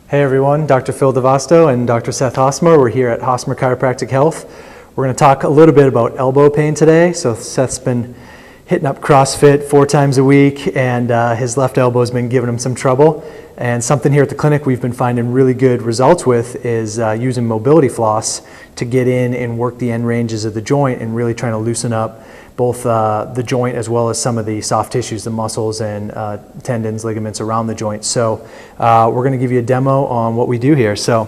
Hey everyone, Dr. Phil DeVasto and Dr. Seth Hosmer. We're here at Hosmer Chiropractic Health. We're going to talk a little bit about elbow pain today. So Seth's been hitting up CrossFit 4 times a week, and his left elbow has been giving him some trouble. And something here at the clinic we've been finding really good results with is using mobility floss to get in and work the end ranges of the joint and really trying to loosen up both the joint as well as some of the soft tissues, the muscles and tendons, ligaments around the joint. So we're going to give you a demo on what we do here. So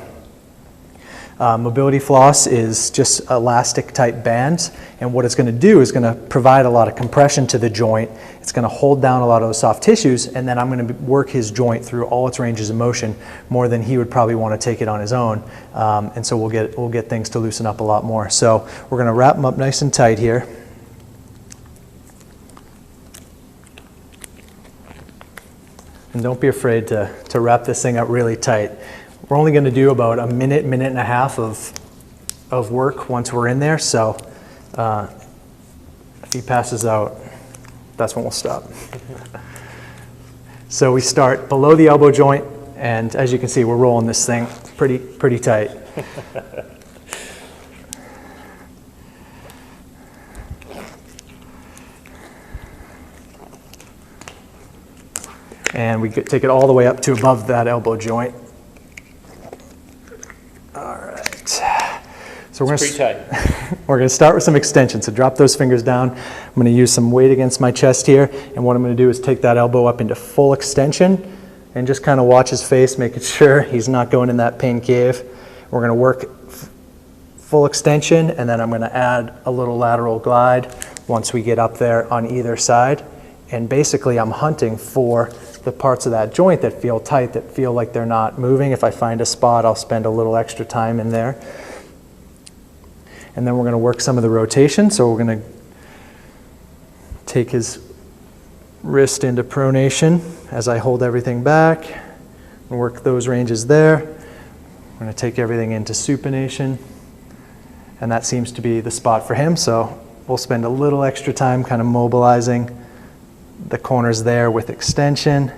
mobility floss is just elastic type bands, and what it's going to do is going to provide a lot of compression to the joint. It's going to hold down a lot of those soft tissues, and then I'm going to work his joint through all its ranges of motion more than he would probably want to take it on his own. And so we'll get things to loosen up a lot more. So we're going to wrap him up nice and tight here. And don't be afraid to wrap this thing up really tight. We're only going to do about a minute, minute and a half of work once we're in there. So if he passes out, that's when we'll stop. So we start below the elbow joint, and as you can see, we're rolling this thing pretty tight. And we take it all the way up to above that elbow joint. All right. So we're going to start with some extension. So drop those fingers down. I'm going to use some weight against my chest here. And what I'm going to do is take that elbow up into full extension and just kind of watch his face, making sure he's not going in that pain cave. We're going to work full extension, and then I'm going to add a little lateral glide once we get up there on either side. And basically I'm hunting for the parts of that joint that feel tight, that feel like they're not moving. If I find a spot, I'll spend a little extra time in there. And then we're going to work some of the rotation. So we're going to take his wrist into pronation as I hold everything back and work those ranges there. We're going to take everything into supination, and that seems to be the spot for him. So we'll spend a little extra time kind of mobilizing the corners there with extension,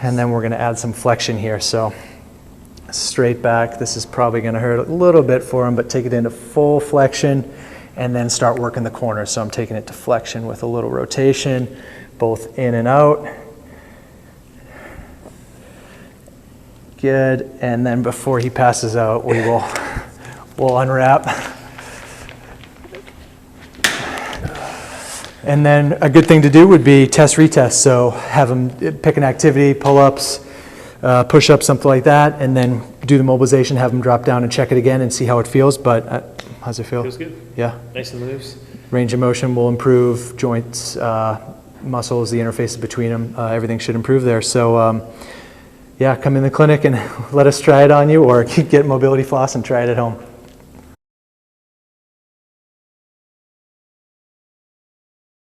and then we're going to add some flexion here. So straight back, this is probably going to hurt a little bit for him, but take it into full flexion and then start working the corners. So I'm taking it to flexion with a little rotation, both in and out. Good. And then before he passes out, we'll unwrap. And then a good thing to do would be test retest. So have him pick an activity, pull-ups, push-ups, something like that, and then do the mobilization, have him drop down and check it again and see how it feels. But how's it feel? Feels good. Yeah. Nice and loose. Range of motion will improve, joints, muscles, the interfaces between them, everything should improve there. So yeah, come in the clinic and let us try it on you, or get mobility floss and try it at home.